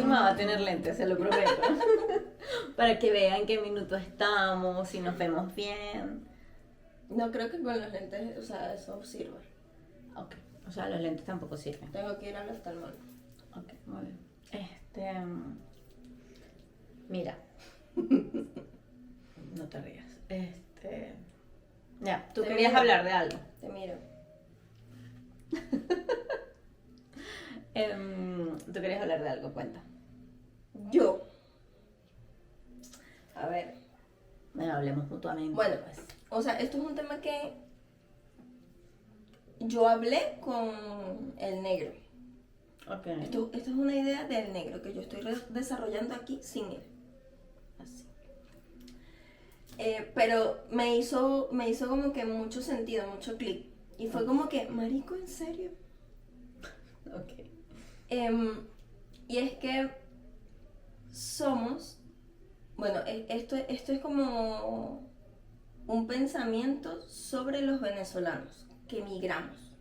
próxima va a tener lentes, se lo prometo. Para que vean qué minuto estamos, si nos vemos bien. No creo que con los lentes, o sea, eso sirva. Ok, o sea, los lentes tampoco sirven. Tengo que ir al oftalmólogo. Ok, muy bien. Mira. No te rías. Ya, tú Te querías miro. hablar de algo. Te miro. Tú querías hablar de algo, cuenta. Yo. A ver. Bueno, hablemos mutuamente. Bueno, pues. o sea, esto es un tema que yo hablé con el negro. Ok. Esto es una idea del negro que yo estoy desarrollando aquí sin él. Así. Pero me hizo como que mucho sentido, mucho clic. Y fue como que, marico, ¿en serio? Ok. Y es que somos, bueno, esto es como un pensamiento sobre los venezolanos que emigramos.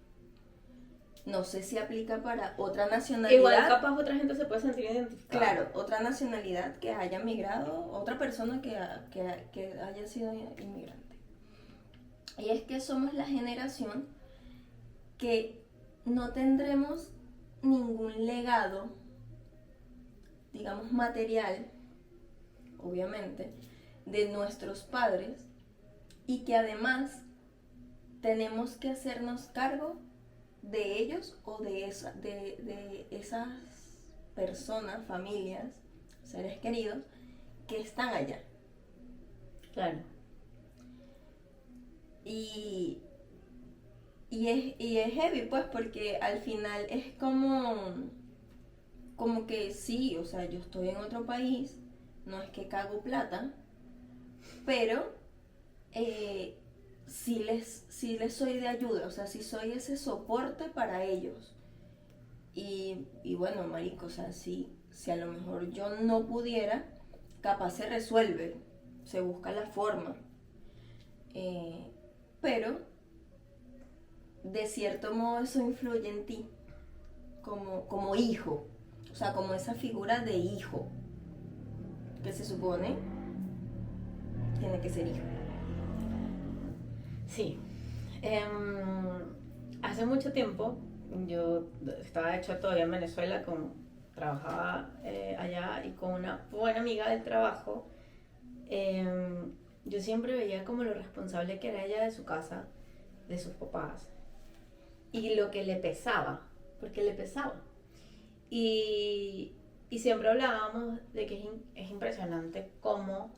No sé si aplica para otra nacionalidad. Igual capaz otra gente se puede sentir identificada. Claro, otra nacionalidad que haya migrado, otra persona que haya sido inmigrante. Y es que somos la generación que no tendremos ningún legado, digamos material, obviamente, de nuestros padres, y que además tenemos que hacernos cargo de ellos o de esas personas, familias, seres queridos que están allá. Claro. Y es heavy, pues, porque al final es como que sí, o sea, yo estoy en otro país, no es que cago plata, pero sí les soy de ayuda, o sea, sí soy ese soporte para ellos. Y bueno, marico, o sea, si a lo mejor yo no pudiera, capaz se resuelve, se busca la forma. Pero de cierto modo eso influye en ti como hijo, o sea, como esa figura de hijo que se supone tiene que ser hijo. Sí. Hace mucho tiempo, yo estaba de hecho todavía en Venezuela, trabajaba allá y con una buena amiga del trabajo, yo siempre veía como lo responsable que era ella de su casa, de sus papás, y lo que le pesaba, porque le pesaba. Y siempre hablábamos de que es impresionante cómo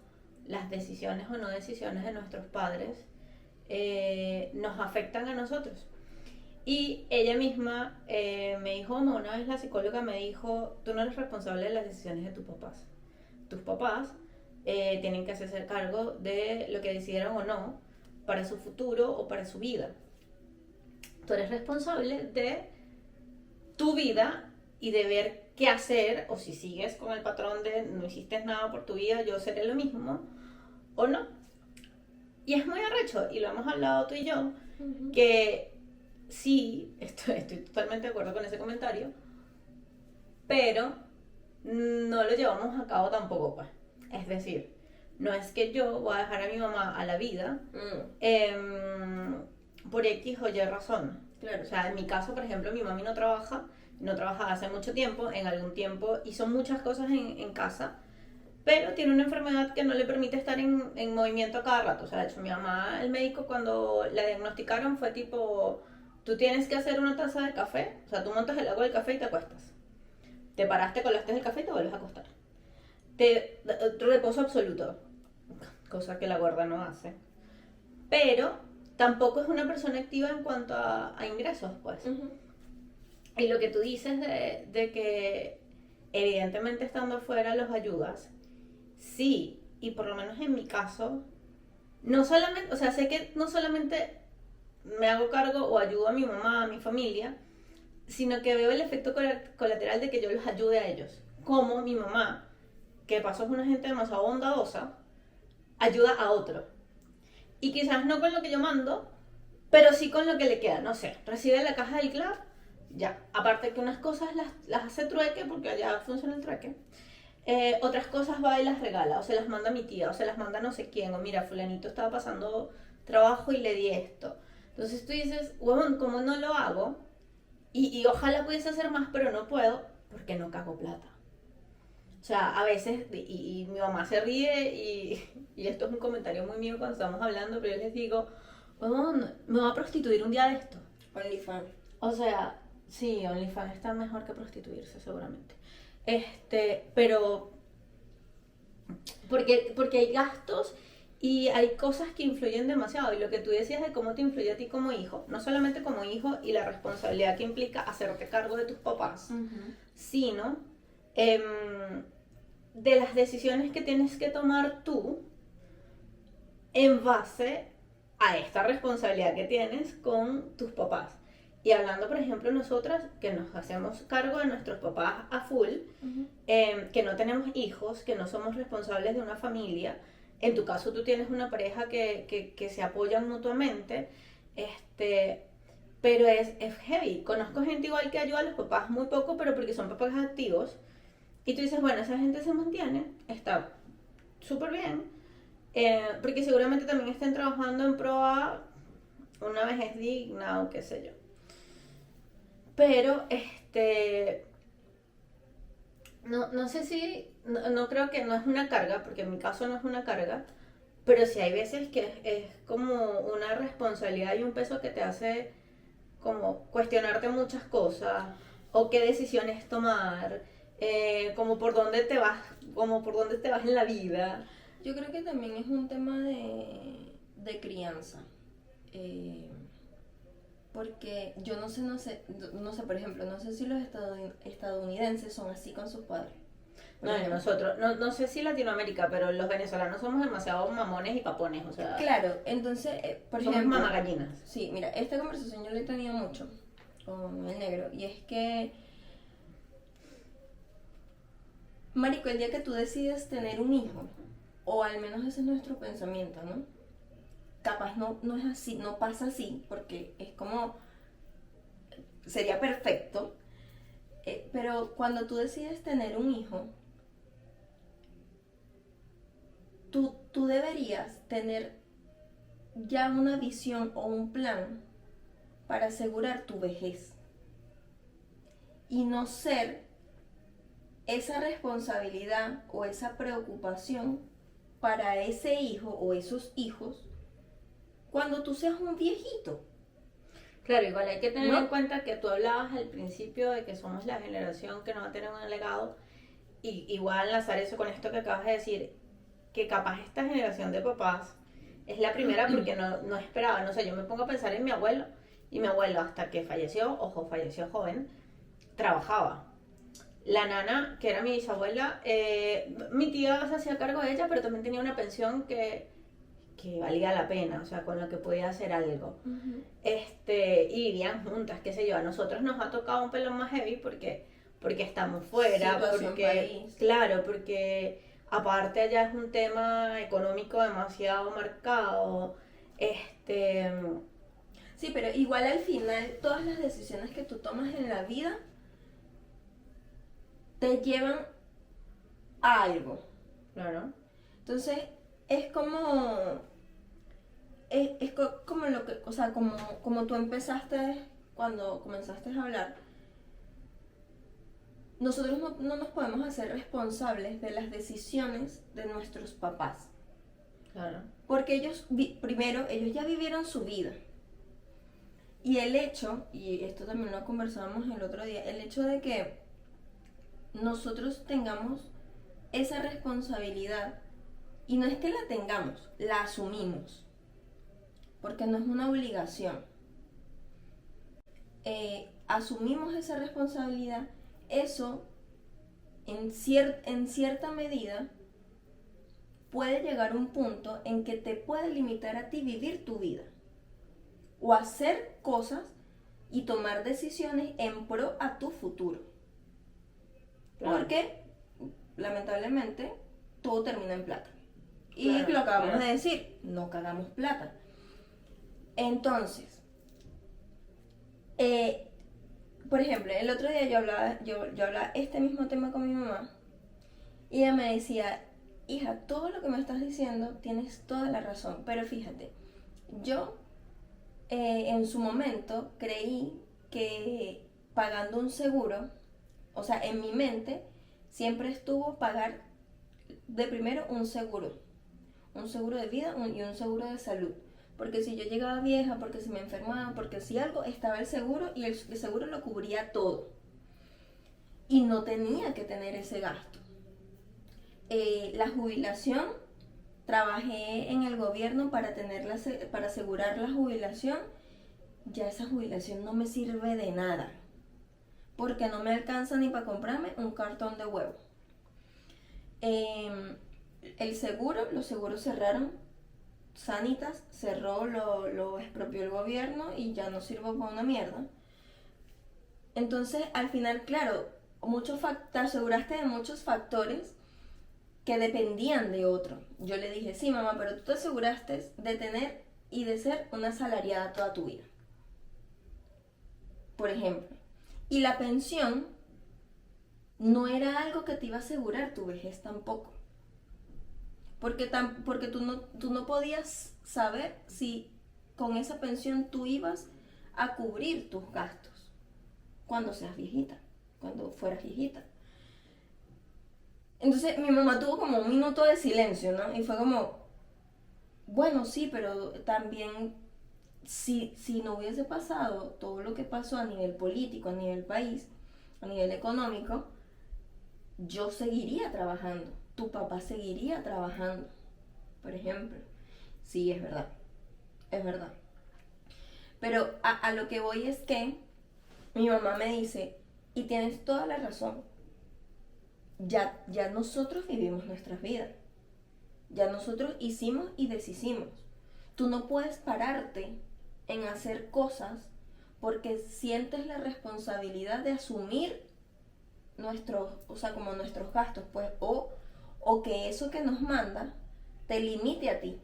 las decisiones o no decisiones de nuestros padres nos afectan a nosotros. Y ella misma me dijo, una vez la psicóloga me dijo, tú no eres responsable de las decisiones de tus papás. Tus papás tienen que hacerse cargo de lo que decidieron o no para su futuro o para su vida. Tú eres responsable de tu vida y de ver qué hacer, o si sigues con el patrón de no hiciste nada por tu vida, yo seré lo mismo, o no. Y es muy arrecho, y lo hemos hablado tú y yo, que sí, estoy totalmente de acuerdo con ese comentario, pero no lo llevamos a cabo tampoco, pues. Es decir, no es que yo voy a dejar a mi mamá a la vida por X o Y razón. Claro. O sea, en mi caso, por ejemplo, mi mami no trabajaba hace mucho tiempo, en algún tiempo hizo muchas cosas en casa, pero tiene una enfermedad que no le permite estar en movimiento a cada rato. O sea, de hecho, mi mamá, el médico, cuando la diagnosticaron fue tipo, tú tienes que hacer una taza de café, o sea, tú montas el agua del café y te acuestas. Te paraste, colaste el café y te vuelves a acostar. Reposo absoluto, cosa que la gorda no hace. Pero tampoco es una persona activa en cuanto a ingresos, pues. Y lo que tú dices de que evidentemente estando afuera los ayudas, sí, y por lo menos en mi caso, no solamente, o sea, sé que no solamente me hago cargo o ayudo a mi mamá, a mi familia, sino que veo el efecto colateral de que yo los ayude a ellos. Como mi mamá, que pasó es una gente demasiado bondadosa, ayuda a otro. Y quizás no con lo que yo mando, pero sí con lo que le queda. No sé, recibe la caja del club, Ya, aparte que unas cosas las hace trueque, porque allá funciona el trueque, otras cosas va y las regala, o se las manda a mi tía, o se las manda a no sé quién, o mira, fulanito estaba pasando trabajo y le di esto. Entonces tú dices, huevón, ¿cómo no lo hago? Y ojalá pudiese hacer más, pero no puedo, porque no cago plata. O sea, a veces, y mi mamá se ríe, y esto es un comentario muy mío cuando estamos hablando, pero yo les digo, huevón, me voy a prostituir un día de esto. OnlyFans. O sea, sí, OnlyFans está mejor que prostituirse, seguramente. Pero porque hay gastos y hay cosas que influyen demasiado. Y lo que tú decías de cómo te influye a ti como hijo, no solamente como hijo y la responsabilidad que implica hacerte cargo de tus papás, sino em, de las decisiones que tienes que tomar tú en base a esta responsabilidad que tienes con tus papás. Y hablando, por ejemplo, nosotras, que nos hacemos cargo de nuestros papás a full, que no tenemos hijos, que no somos responsables de una familia, en tu caso tú tienes una pareja que se apoyan mutuamente, pero es heavy. Conozco gente igual que ayuda a los papás muy poco, pero porque son papás activos, y tú dices, bueno, esa gente se mantiene, está súper bien, porque seguramente también estén trabajando en pro a una vejez digna o qué sé yo. Pero, no sé si, no creo que no es una carga, porque en mi caso no es una carga, pero sí hay veces que es como una responsabilidad y un peso que te hace como cuestionarte muchas cosas, o qué decisiones tomar, como por dónde te vas, como por dónde te vas en la vida. Yo creo que también es un tema de crianza. Eh, Porque yo no sé, por ejemplo, no sé si los estadounidenses son así con sus padres. No, nosotros, no sé si Latinoamérica, pero los venezolanos somos demasiado mamones y papones, o sea, Claro, entonces, por somos ejemplo, mamagallinas. sí, mira, esta conversación yo la he tenido mucho con el negro, y es que, marico, el día que tú decides tener un hijo, o al menos ese es nuestro pensamiento, ¿no? Capaz no es así, no pasa así, porque es como, sería perfecto, pero cuando tú decides tener un hijo, tú deberías tener ya una visión o un plan para asegurar tu vejez y no ser esa responsabilidad o esa preocupación para ese hijo o esos hijos cuando tú seas un viejito. Claro, igual hay que tener ¿No? en cuenta que tú hablabas al principio de que somos la generación que no va a tener un legado, y igual enlazar eso con esto que acabas de decir, que capaz esta generación de papás es la primera porque no esperaba, no sé, yo me pongo a pensar en mi abuelo, y mi abuelo hasta que falleció, ojo, falleció joven, trabajaba. La nana, que era mi bisabuela, mi tía se hacía cargo de ella, pero también tenía una pensión que valía la pena, o sea, con lo que podía hacer algo. Y vivían juntas, qué sé yo. A nosotros nos ha tocado un pelón más heavy porque estamos fuera, Situación porque, país. claro, porque aparte allá es un tema económico demasiado marcado. Este, Sí, pero igual al final todas las decisiones que tú tomas en la vida te llevan a algo. claro, Entonces, es como como lo que, o sea, como tú empezaste cuando comenzaste a hablar. Nosotros no nos podemos hacer responsables de las decisiones de nuestros papás. claro. Porque ellos, primero, ellos ya vivieron su vida. Y el hecho, y esto también lo conversábamos el otro día, el hecho de que nosotros tengamos esa responsabilidad, y no es que la tengamos, la asumimos, porque no es una obligación. Asumimos esa responsabilidad, eso en cierta medida puede llegar a un punto en que te puede limitar a ti vivir tu vida o hacer cosas y tomar decisiones en pro a tu futuro. Claro. Porque, lamentablemente, todo termina en plata. Y Claro, lo acabamos claro. de decir, no cagamos plata. Entonces, por ejemplo, el otro día yo hablaba este mismo tema con mi mamá y ella me decía, hija, todo lo que me estás diciendo tienes toda la razón, pero fíjate, yo en su momento creí que pagando un seguro, o sea, en mi mente siempre estuvo pagar de primero un seguro de vida y un seguro de salud. Porque si yo llegaba vieja, porque si me enfermaba, porque si algo, estaba el seguro y el seguro lo cubría todo. Y no tenía que tener ese gasto. La jubilación, trabajé en el gobierno para asegurar la jubilación. Ya esa jubilación no me sirve de nada. Porque no me alcanza ni para comprarme un cartón de huevo. Los seguros cerraron. Sanitas cerró, lo expropió el gobierno y ya no sirvo para una mierda. Entonces, al final, claro, te aseguraste de muchos factores que dependían de otro. Yo le dije, sí, mamá, pero tú te aseguraste de tener y de ser una asalariada toda tu vida. Por ejemplo. Y la pensión no era algo que te iba a asegurar tu vejez tampoco. Porque tú no podías saber si con esa pensión tú ibas a cubrir tus gastos cuando seas viejita, cuando fueras viejita. Entonces mi mamá tuvo como un minuto de silencio, ¿no? Y fue como, bueno, sí, pero también si no hubiese pasado todo lo que pasó a nivel político, a nivel país, a nivel económico, yo seguiría trabajando, tu papá seguiría trabajando, por ejemplo. Sí, es verdad, es verdad. Pero a lo que voy es que mi mamá me dice, y tienes toda la razón, ya nosotros vivimos nuestras vidas, ya nosotros hicimos y deshicimos. Tú no puedes pararte en hacer cosas porque sientes la responsabilidad de asumir como nuestros gastos, pues, o que eso que nos manda te limite a ti.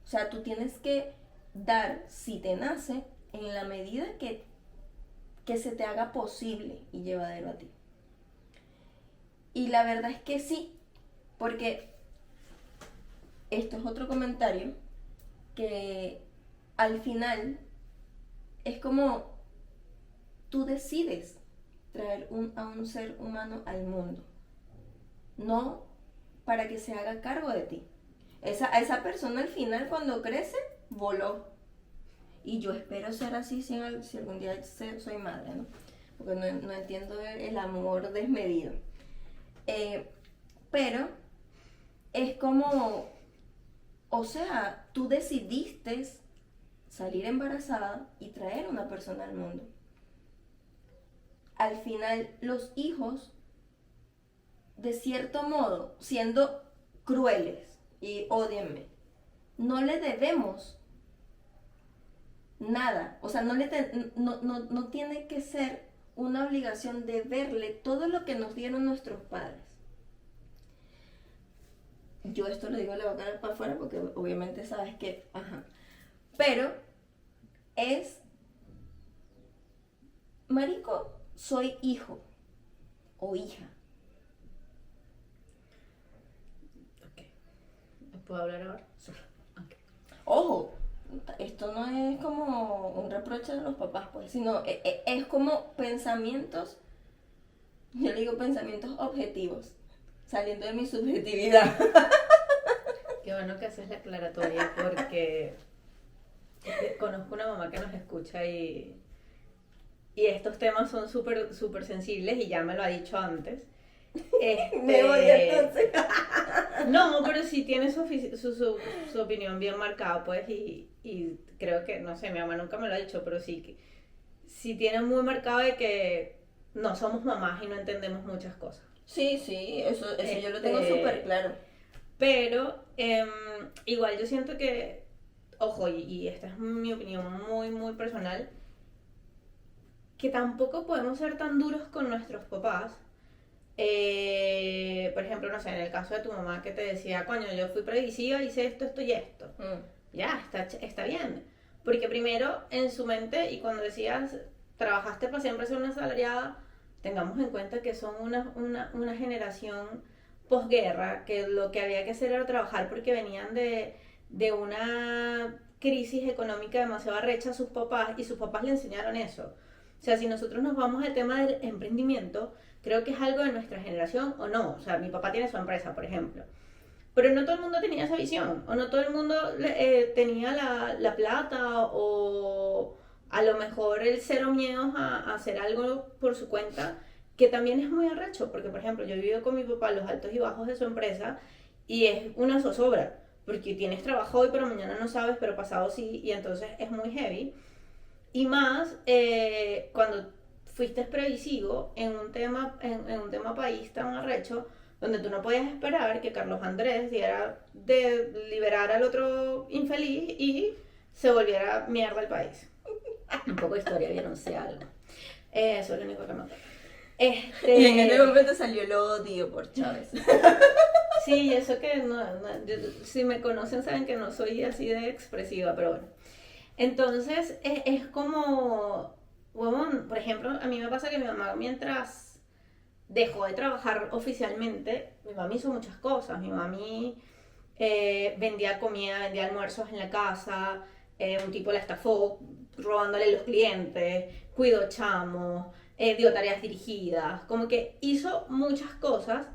O sea, tú tienes que dar, si te nace, en la medida que se te haga posible y llevadero a ti. Y la verdad es que sí, porque esto es otro comentario que al final es como tú decides traer a un ser humano al mundo, no para que se haga cargo de ti. Esa persona al final cuando crece, voló. Y yo espero ser así si algún día soy madre, ¿no? Porque no entiendo el amor desmedido. Pero es como, o sea, tú decidiste salir embarazada y traer una persona al mundo. Al final, los hijos, de cierto modo, siendo crueles, y ódienme, no le debemos nada. O sea, no tiene que ser una obligación de verle todo lo que nos dieron nuestros padres. Yo esto lo digo de la boca para afuera porque obviamente sabes que, pero es, marico, soy hijo o hija. Ok. ¿Puedo hablar ahora? Sí. Okay. Ojo, esto no es como un reproche de los papás, pues, sino es como pensamientos, yo le digo pensamientos objetivos, saliendo de mi subjetividad. Qué bueno que haces la aclaratoria porque conozco una mamá que nos escucha y estos temas son súper súper sensibles y ya me lo ha dicho antes. Me odia entonces. No, pero sí tiene su opinión bien marcada, pues, y creo que, no sé, mi mamá nunca me lo ha dicho, pero sí tiene muy marcado de que no somos mamás y no entendemos muchas cosas. Sí, eso yo lo tengo súper claro. Pero igual yo siento que, ojo, y esta es mi opinión muy, muy personal, que tampoco podemos ser tan duros con nuestros papás. Por ejemplo, no sé, en el caso de tu mamá que te decía, coño, yo fui previsiva, hice esto y esto. Ya, está bien. Porque primero, en su mente, y cuando decías, trabajaste para siempre ser una asalariada, tengamos en cuenta que son una generación posguerra, que lo que había que hacer era trabajar porque venían de una crisis económica demasiado arrecha a sus papás y sus papás le enseñaron eso. O sea, si nosotros nos vamos al tema del emprendimiento, creo que es algo de nuestra generación o no. O sea, mi papá tiene su empresa, por ejemplo. Pero no todo el mundo tenía esa visión, o no todo el mundo tenía la plata, o a lo mejor el cero miedos a hacer algo por su cuenta, que también es muy arrecho, porque por ejemplo yo he vivido con mi papá los altos y bajos de su empresa y es una zozobra, porque tienes trabajo hoy pero mañana no sabes, pero pasado sí, y entonces es muy heavy. Y más cuando fuiste previsivo en un tema país tan arrecho, donde tú no podías esperar que Carlos Andrés diera de liberar al otro infeliz y se volviera mierda el país. Un poco de historia, vieron si algo. Eso es lo único que me acuerdo. Y en ese momento salió el odio por Chávez. Sí, eso que si me conocen saben que no soy así de expresiva, pero bueno. Entonces es como, bueno, por ejemplo, a mí me pasa que mi mamá mientras dejó de trabajar oficialmente, mi mamá hizo muchas cosas. Mi mamá vendía comida, vendía almuerzos en la casa, un tipo la estafó robándole los clientes, cuidó chamos, dio tareas dirigidas, como que hizo muchas cosas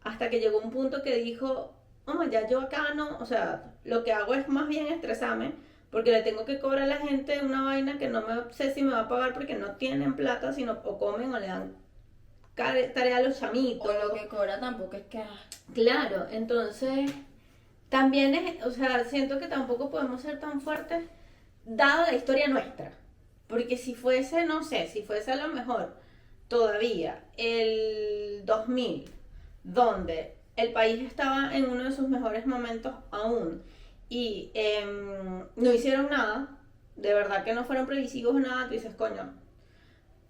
hasta que llegó un punto que dijo, oh, ya yo acá no, o sea, lo que hago es más bien estresarme porque le tengo que cobrar a la gente una vaina que no me sé si me va a pagar porque no tienen plata, sino o comen o le dan tarea a los chamitos. O lo que cobra tampoco es que... Claro, entonces también es, o sea, siento que tampoco podemos ser tan fuertes dada la historia nuestra. Porque si fuese, no sé, si fuese a lo mejor todavía el 2000, donde el país estaba en uno de sus mejores momentos aún y no hicieron nada, de verdad que no fueron previsivos o nada, tú dices, coño.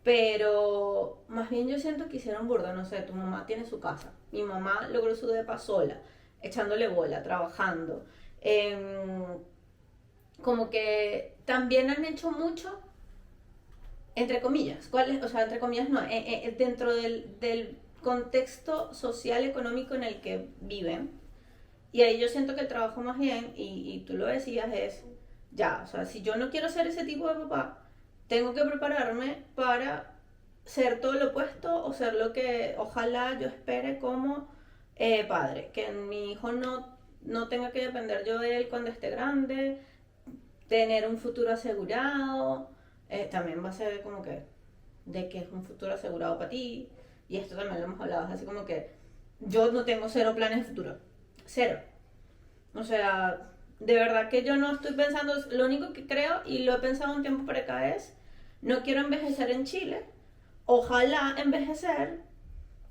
Pero más bien yo siento que hicieron burda, no sé, tu mamá tiene su casa, mi mamá logró su depa sola, echándole bola, trabajando. Como que también han hecho mucho, entre comillas, o sea, entre comillas no, dentro del contexto social económico en el que viven. Y ahí yo siento que el trabajo más bien, y tú lo decías, es ya, o sea, si yo no quiero ser ese tipo de papá, tengo que prepararme para ser todo lo opuesto o ser lo que ojalá yo espere como padre. Que mi hijo no tenga que depender yo de él cuando esté grande, tener un futuro asegurado, también va a ser como que de que es un futuro asegurado para ti. Y esto también lo hemos hablado, es así como que yo no tengo cero planes de futuro. Cero. O sea, de verdad que yo no estoy pensando, lo único que creo, y lo he pensado un tiempo para acá, es, no quiero envejecer en Chile, ojalá envejecer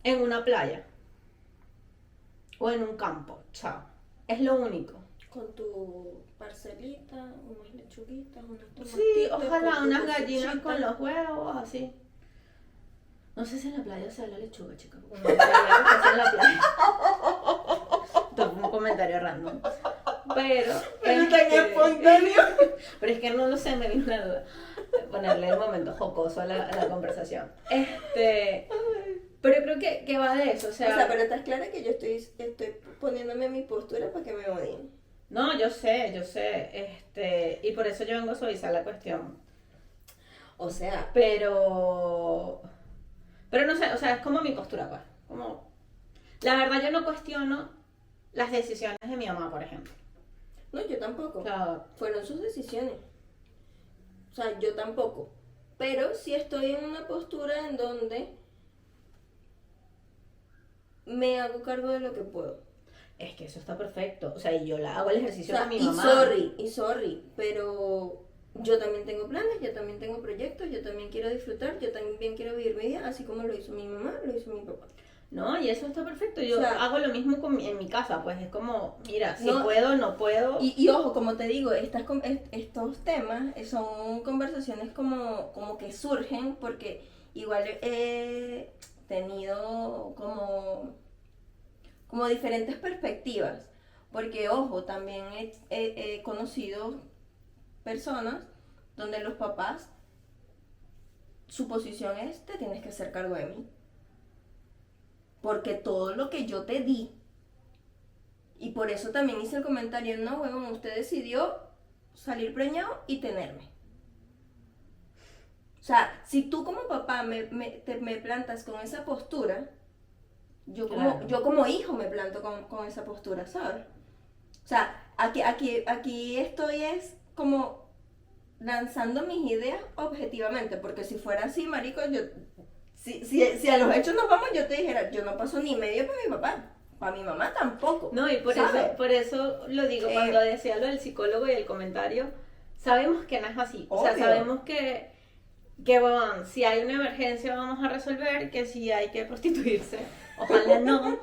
en una playa o en un campo, chao. Es lo único. Con tu parcelita, unas lechuguitas, unas tomatitas. Sí, ojalá unas gallinas con los huevos, así. No sé si en la playa se da la lechuga, chica, porque no sabía que se en la playa. Esto fue un comentario random. Pero es tan espontáneo. Pero es que no lo sé, me vino una duda. Ponerle el momento jocoso a la conversación. Pero creo que va de eso, o sea, pero estás clara que yo estoy poniéndome mi postura para que me odien. No, yo sé, y por eso yo vengo a suavizar la cuestión. O sea, pero no sé, o sea, es como mi postura, pues, como, la verdad yo no cuestiono las decisiones de mi mamá, por ejemplo. No, yo tampoco. O sea, fueron sus decisiones. O sea, yo tampoco. Pero sí estoy en una postura en donde me hago cargo de lo que puedo. Es que eso está perfecto. O sea, y yo hago el ejercicio con mi y mamá. Sorry, pero yo también tengo planes, yo también tengo proyectos, yo también quiero disfrutar, yo también quiero vivir mi vida, así como lo hizo mi mamá, lo hizo mi papá. No, y eso está perfecto. Yo hago lo mismo en mi casa, pues es como, mira, si puedo, no puedo. Y ojo, como te digo, estos temas son conversaciones como que surgen porque igual he tenido como diferentes perspectivas. Porque, ojo, también he conocido personas donde los papás su posición es, te tienes que hacer cargo de mí. Porque todo lo que yo te di, y por eso también hice el comentario, no, huevón, usted decidió salir preñado y tenerme. O sea, si tú como papá me plantas con esa postura, Claro. yo como hijo me planto con esa postura, ¿sabes? O sea, aquí estoy es como lanzando mis ideas objetivamente, porque si fuera así, marico, si a los hechos nos vamos, yo te dijera, yo no paso ni medio para mi papá, para mi mamá tampoco. No, y ¿sabes? por eso lo digo, cuando decía lo del psicólogo y el comentario, sabemos que no es así. O sea, Obvio. sabemos que bueno, si hay una emergencia vamos a resolver, que si hay que prostituirse, ojalá no.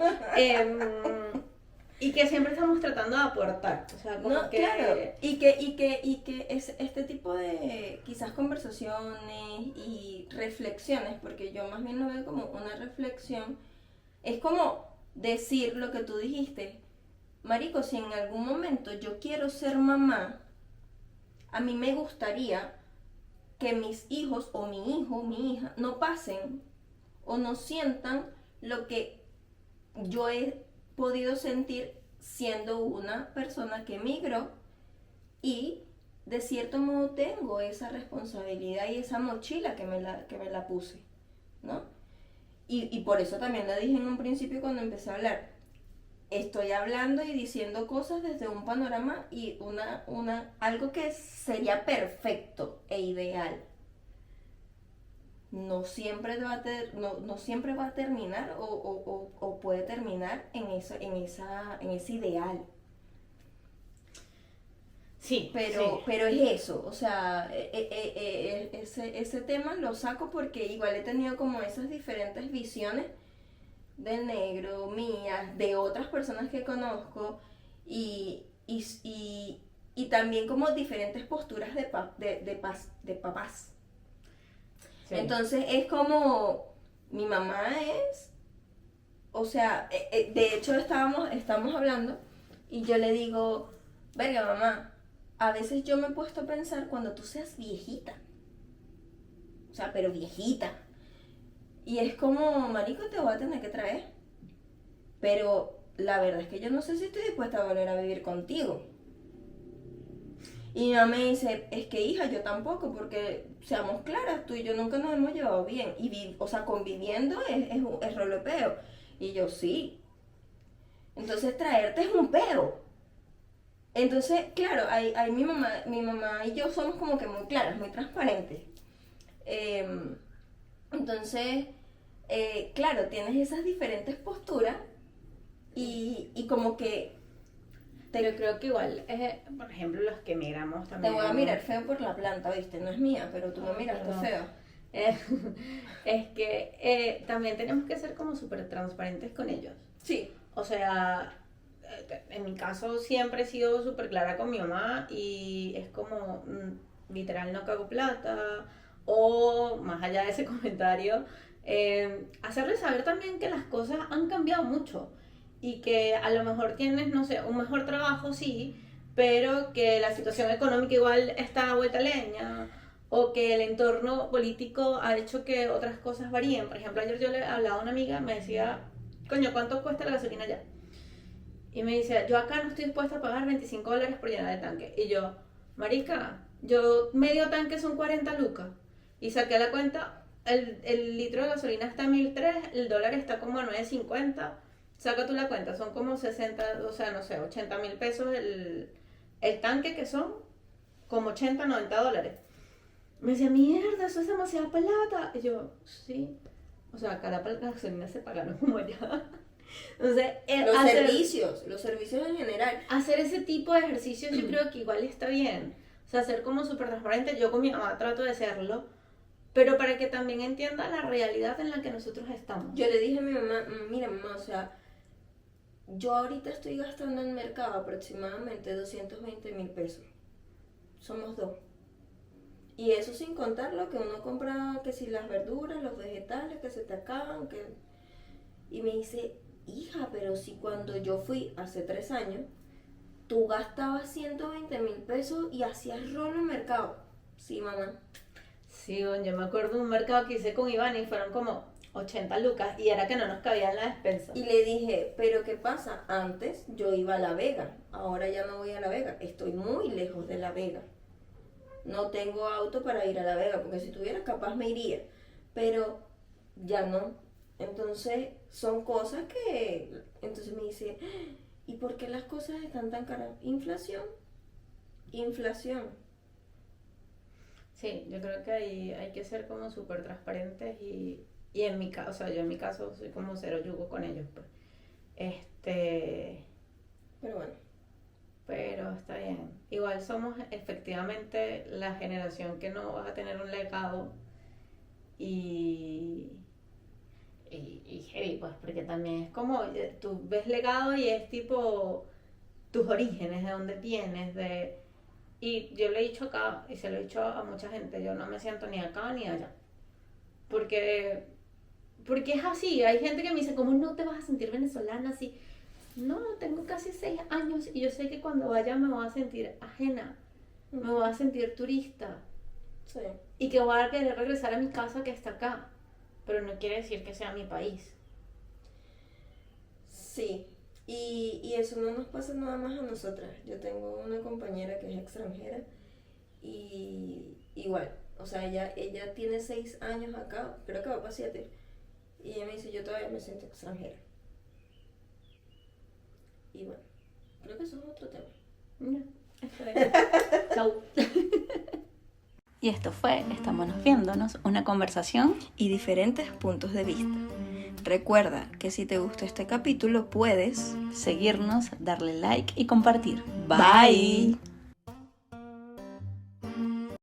Y que siempre estamos tratando de aportar. O sea, como No, que... claro, y que es este tipo de quizás conversaciones y reflexiones, porque yo más bien lo veo como una reflexión, es como decir lo que tú dijiste, marico, si en algún momento yo quiero ser mamá, a mí me gustaría que mis hijos o mi hijo, mi hija, no pasen o no sientan lo que yo he podido sentir siendo una persona que emigró y de cierto modo tengo esa responsabilidad y esa mochila que me la puse, ¿no? Y por eso también lo dije en un principio cuando empecé a hablar. Estoy hablando y diciendo cosas desde un panorama y algo que sería perfecto e ideal. No siempre no siempre va a terminar o puede terminar en ese ideal. Sí, Pero es eso, o sea, ese tema lo saco porque igual he tenido como esas diferentes visiones del negro, mías, de otras personas que conozco y también como diferentes posturas de papás. sí. Entonces es como, mi mamá es, o sea, de hecho estamos hablando y yo le digo, verga mamá, a veces yo me he puesto a pensar cuando tú seas viejita, o sea, pero viejita, y es como, marico, te voy a tener que traer, pero la verdad es que yo no sé si estoy dispuesta a volver a vivir contigo. Y mi mamá me dice, es que hija, yo tampoco, porque seamos claras, tú y yo nunca nos hemos llevado bien. O sea, conviviendo es rolepeo. Y yo sí. Entonces traerte es un peo. Entonces, claro, ahí mi mamá y yo somos como que muy claras, muy transparentes. Entonces, claro, tienes esas diferentes posturas y como que Pero creo que igual, por ejemplo, los que emigramos te también. voy a mirar feo por la planta, ¿viste? No es mía, pero tú me miraste Perdón. feo. Eh, es que también tenemos que ser como súper transparentes con ellos. Sí. O sea, en mi caso siempre he sido súper clara con mi mamá y es como, literal, no cago plata. O, más allá de ese comentario, hacerle saber también que las cosas han cambiado mucho y que a lo mejor tienes, no sé, un mejor trabajo, sí, pero que la situación económica igual está a vuelta leña o que el entorno político ha hecho que otras cosas varíen. Por ejemplo, ayer yo le hablaba a una amiga, me decía, coño, ¿cuánto cuesta la gasolina allá? Y me decía, yo acá no estoy dispuesta a pagar $25 por llenar el tanque. Y yo, marica, yo medio tanque son 40 lucas. Y saqué la cuenta, el litro de gasolina está a 1.300, el dólar está como a 9.50. Saca tú la cuenta, son como 60, o sea, no sé, 80.000 pesos el tanque, que son como 80, $90. Me decía, mierda, eso es demasiada plata. Y yo, sí. O sea, acá la gasolina se paga, no como allá. Entonces, Los servicios en general. hacer ese tipo de ejercicios yo creo que igual está bien. O sea, ser como súper transparente. Yo con mi mamá trato de serlo, pero para que también entienda la realidad en la que nosotros estamos. Yo le dije a mi mamá, mira mamá, o sea, yo ahorita estoy gastando en el mercado aproximadamente 220.000 pesos. Somos dos. Y eso sin contar lo que uno compra, que si las verduras, los vegetales que se te acaban, que... Y me dice, hija, pero si cuando yo fui hace 3 años, tú gastabas 120.000 pesos y hacías rolo en mercado. Sí, mamá. Sí, bueno, yo me acuerdo de un mercado que hice con Iván y fueron como 80 lucas y era que no nos cabía en la despensa. Y le dije, pero ¿qué pasa? Antes yo iba a La Vega, ahora ya no voy a La Vega, estoy muy lejos de La Vega. No tengo auto para ir a La Vega, porque si tuviera capaz me iría, pero ya no. Entonces son cosas que... Entonces me dice, ¿y por qué las cosas están tan caras? Inflación. Inflación. Sí, yo creo que ahí hay que ser como súper transparentes y en mi caso, o sea, yo en mi caso soy como cero yugo con ellos, pues. Pero bueno, Pero está bien. Igual somos efectivamente la generación que no vas a tener un legado y, y heavy, pues, porque también es como, tú ves legado y es tipo tus orígenes, de dónde vienes, de... Y yo lo he dicho acá y se lo he dicho a mucha gente, yo no me siento ni acá ni allá. Porque es así, hay gente que me dice, ¿cómo no te vas a sentir venezolana así? No, tengo casi 6 años y yo sé que cuando vaya me voy a sentir ajena, me voy a sentir turista sí. y que voy a querer regresar a mi casa que está acá, pero no quiere decir que sea mi país. Sí, y eso no nos pasa nada más a nosotras. Yo tengo una compañera que es extranjera y igual, o sea, ella tiene 6 años acá, creo que va para 7, y ella me dice, yo todavía me siento extranjera. Y bueno, creo que eso es otro tema. Ya, eso es. Chau. Y esto fue Estamos Viéndonos, una conversación Y diferentes puntos de vista. Recuerda que si te gustó este capítulo puedes seguirnos, darle like y compartir. Bye.